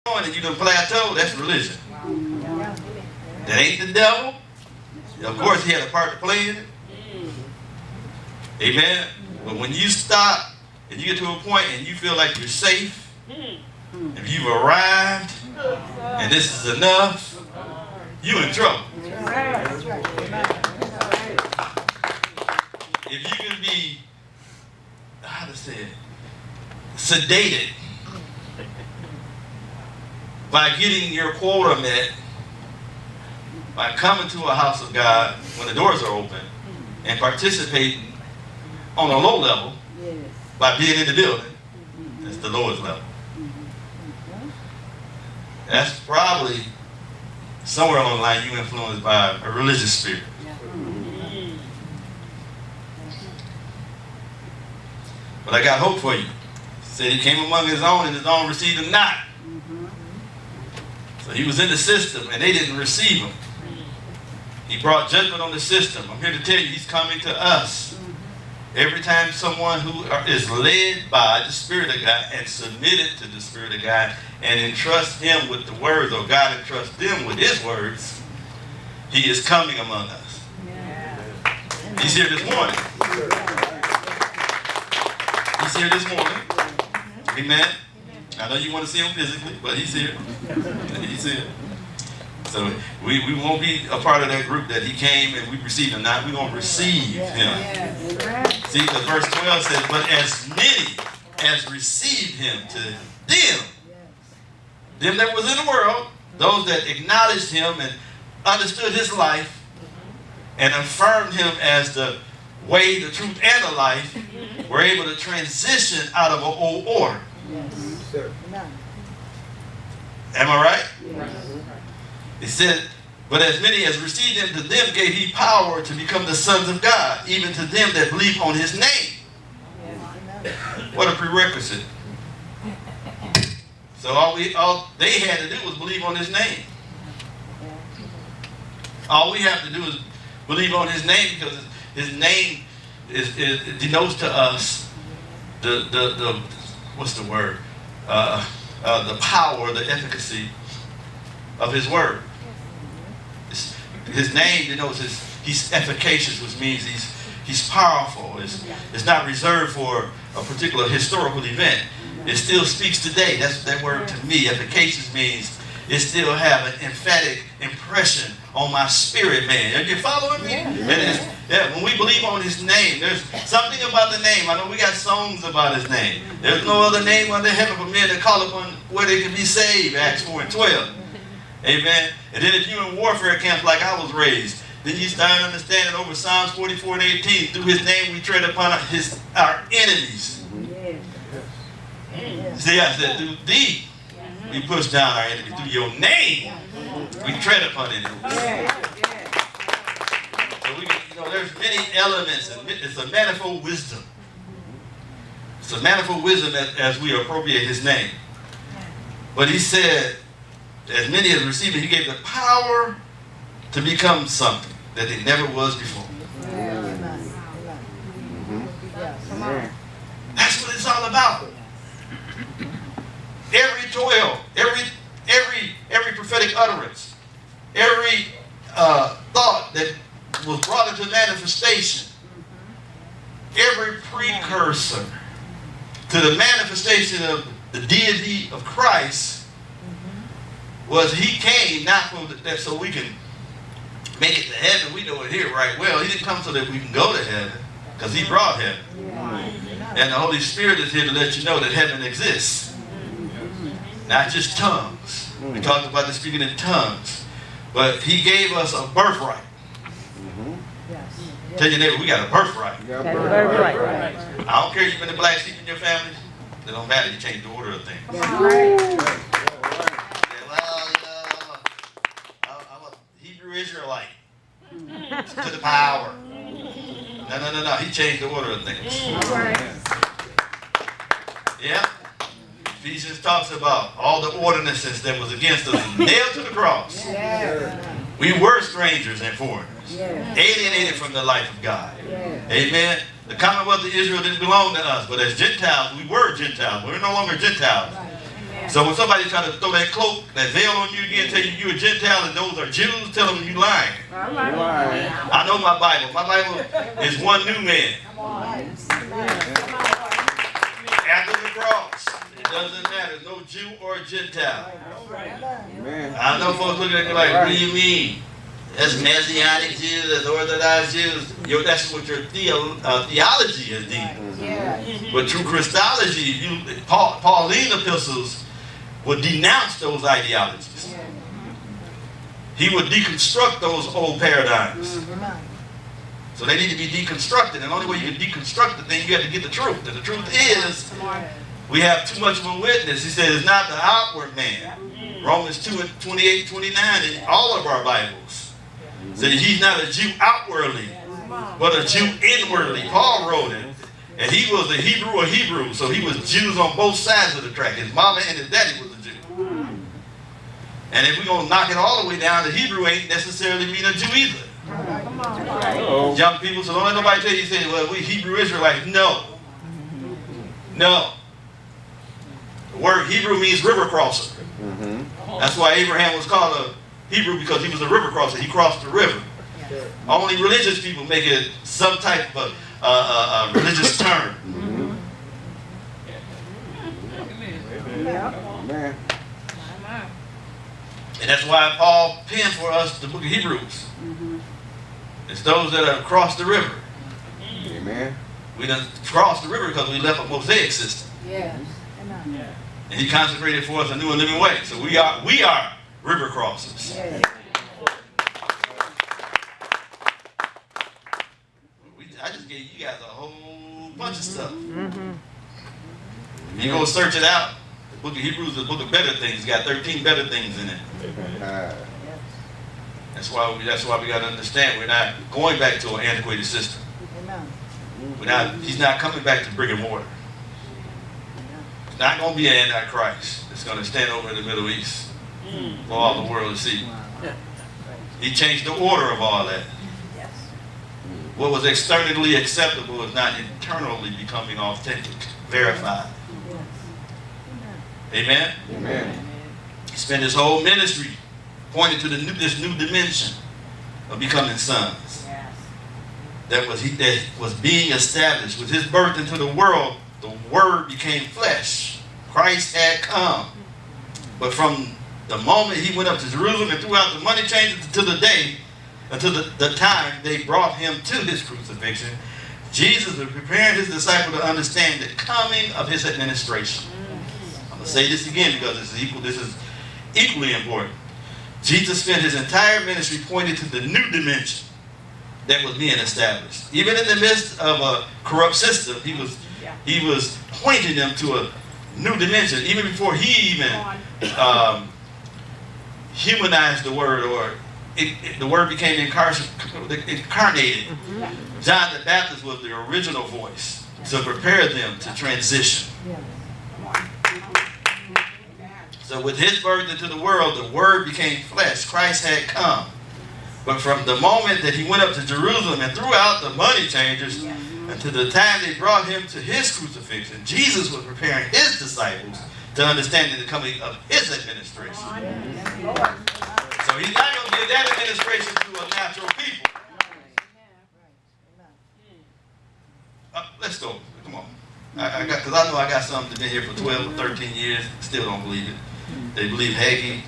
and you done plateau, that's religion. That ain't the devil. Of course, he had a part to play in it. Amen. But when you stop and you get to a point and you feel like you're safe, if you've arrived and this is enough, you in trouble. If you can be, how to say it, sedated by getting your quota met, by coming to a house of God when the doors are open and participating on a low level by being in the building, that's the lowest level. That's probably somewhere along the line you influenced by a religious spirit. But I got hope for you. He said he came among his own and his own received him not. So he was in the system and they didn't receive him. He brought judgment on the system. I'm here to tell you he's coming to us. Every time someone who is led by the Spirit of God and submitted to the Spirit of God and entrusts him with the words, or God entrusts them with his words, he is coming among us. He's here this morning. He's here this morning. Amen. I know you want to see him physically, but he's here. He's here. So we won't be a part of that group that he came and we received him not. We're going to receive him. See, because verse 12 says, but as many as received him, to them that was in the world, those that acknowledged him and understood his life and affirmed him as the way, the truth, and the life, were able to transition out of an old order. Am I right? It said, but as many as received him, to them gave he power to become the sons of God, even to them that believe on his name. What a prerequisite. So all they had to do was believe on his name. All we have to do is believe on his name, because his name it denotes to us the what's the word? The power, the efficacy of his word. His name denotes he's efficacious, which means he's powerful. It's not reserved for a particular historical event. It still speaks today. That's that word to me. Efficacious means it still have an emphatic impression on my spirit, man. Are you following me? Yeah, when we believe on his name, there's something about the name. I know we got songs about his name. There's no other name under heaven for men to call upon where they can be saved, Acts 4 and 12. Amen. And then if you're in warfare camps like I was raised, then you start understanding over Psalms 44 and 18, through his name we tread upon our enemies. See, I said, through thee we push down our enemies. Through your name we tread upon enemies. So we, there's many elements, and it's a manifold wisdom. It's a manifold wisdom as we appropriate his name. But he said, as many as received it, he gave the power to become something that it never was before. That's what it's all about. Every toil, every prophetic utterance, every thought that was brought into manifestation, every precursor to the manifestation of the deity of Christ, was he came not for that so we can make it to heaven. We know it here right well. He didn't come so that we can go to heaven, because he brought heaven. And the Holy Spirit is here to let you know that heaven exists. Not just tongues. We talked about the speaking in tongues. But he gave us a birthright. Tell your neighbor, we got a birthright. I don't care if you've been the black sheep in your family. It don't matter. You change the order of things. Israelite to the power. No. He changed the order of things. Yeah. Ephesians talks about all the ordinances that was against us nailed to the cross. We were strangers and foreigners, alienated from the life of God. Amen. The Commonwealth of Israel didn't belong to us, but as Gentiles, we were Gentiles. We're no longer Gentiles. So when somebody try to throw that cloak, that veil on you again, tell you you're a Gentile and those are Jews, tell them you lying. I know my Bible. My Bible is one new man. After the cross, it doesn't matter. No Jew or Gentile. I know folks looking at me like, what do you mean? That's Messianic Jews, that's Orthodox Jews. That's what your theology is deeming. But true Christology, Pauline epistles would denounce those ideologies. He would deconstruct those old paradigms. So they need to be deconstructed. And the only way you can deconstruct the thing, you have to get the truth. And the truth is, we have too much of a witness. He said it's not the outward man. Romans 2:28-29 in all of our Bibles. Said he's not a Jew outwardly, but a Jew inwardly. Paul wrote it. And he was a Hebrew of Hebrews, so he was Jews on both sides of the track. His mama and his daddy was a Jew. And if we're going to knock it all the way down, the Hebrew ain't necessarily mean a Jew either. Young people, so don't let nobody tell you, say, well, we Hebrew Israelites. No. No. The word Hebrew means river crosser. That's why Abraham was called a Hebrew, because he was a river crosser. He crossed the river. Only religious people make it some type of religious term. And that's why Paul penned for us the book of Hebrews. It's those that have crossed the river. Amen. We done crossed the river because we left a Mosaic system. And he consecrated for us a new and living way. So we are river crossers. I just gave you guys a whole bunch of stuff. You go search it out. The book of Hebrews is the book of better things. It's got 13 better things in it. That's why we got to understand we're not going back to an antiquated system. He's not coming back to brick and mortar. It's not going to be an antichrist that's going to stand over in the Middle East for all the world to see. He changed the order of all that. What was externally acceptable is not internally becoming authentic, verified. Amen? Amen. He spent his whole ministry pointing to this new dimension of becoming sons. That was being established. With his birth into the world, the Word became flesh. Christ had come. But from the moment he went up to Jerusalem and threw out the money changers until the time they brought him to his crucifixion, Jesus was preparing his disciple to understand the coming of his administration. I'm going to say this again because this is equally important. Jesus spent his entire ministry pointing to the new dimension that was being established. Even in the midst of a corrupt system, he was pointing them to a new dimension. Even before he even humanized the word, or the word became incarnated. John the Baptist was the original voice to prepare them to transition. So with his birth into the world, the Word became flesh. Christ had come. But from the moment that he went up to Jerusalem and threw out the money changers until the time they brought him to his crucifixion, Jesus was preparing his disciples to understand the coming of his administration. So he's not going to give that administration to a natural people. Let's go. Come on. Because I know I got some that have been here for 12 or 13 years, still don't believe it. They believe Hagee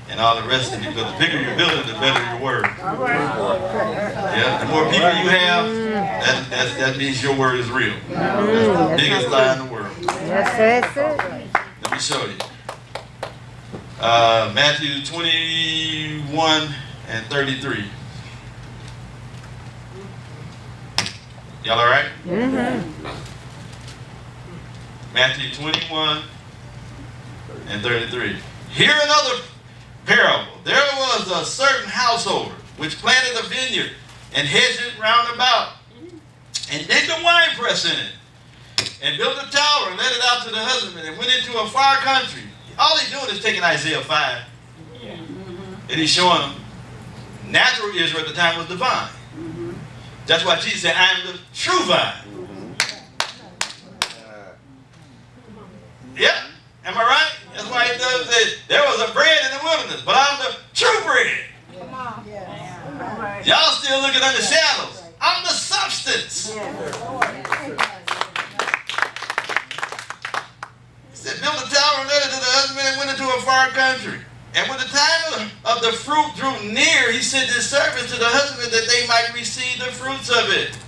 and all the rest of it, because the bigger your building, the better your word. Yeah, the more people you have, that means your word is real. That's the biggest lie in the world. Let me show you. Matthew 21 and 33. Y'all all right? Matthew 21 and 33. Hear another parable. There was a certain householder which planted a vineyard and hedged it round about, and digged a winepress in it, and built a tower and let it out to the husbandman, and went into a far country. All he's doing is taking Isaiah 5, and he's showing them natural Israel at the time was divine. That's why Jesus said, I am the true vine. Yeah. Am I right? That's why he does it. There was a bread in the wilderness, but I'm the true bread. Come on. Yes. Y'all still looking at the shadows. I'm the substance. He said, build a tower and let it to the husband and went into a far country. And when the time of the fruit drew near, he sent his servants to the husband that they might receive the fruits of it.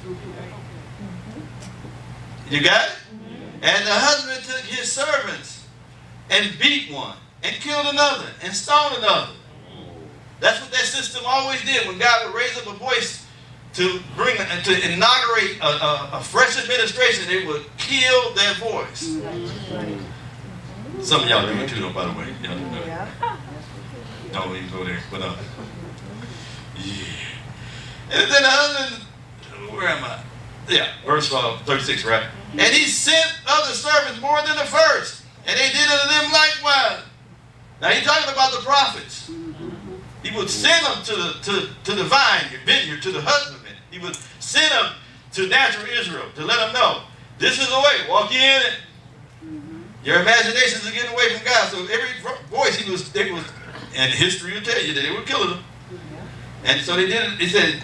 You got it? And the husband took his servants and beat one and killed another and stoned another. That's what that system always did. When God would raise up a voice to inaugurate a fresh administration, they would kill that voice. Some of y'all do it too, though, by the way. Y'all do it. Don't even go there. But yeah. And then the husband, where am I? Yeah, verse 36, right? And he sent other servants more than the first, and they did unto them likewise. Now he's talking about the prophets. He would send them to the vineyard, to the husbandman. He would send them to natural Israel to let them know, this is the way, walk in it. Your imaginations are getting away from God. So every voice and history will tell you that they were killing them. And so they did it. He said,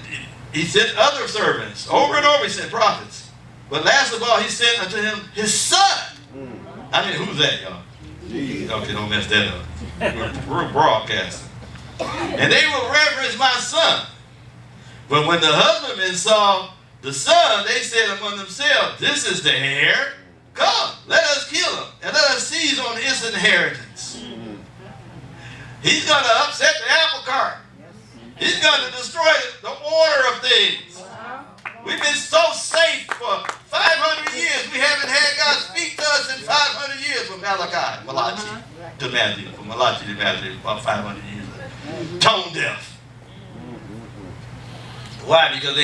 he sent other servants. Over and over he sent prophets. But last of all, he sent unto him his son. I mean, who's that, y'all? Okay, don't mess that up. We're broadcasting. And they will reverence my son. But when the husbandmen saw the son, they said among themselves, this is the heir. Come, let us kill him, and let us seize on his inheritance. He's going to upset the apple cart. He's going to destroy the order of things. We've been so safe for 500 years. We haven't had God speak to us in 500 years from Malachi to Matthew. From Malachi to Matthew, about 500 years. Tone deaf. Why? Because they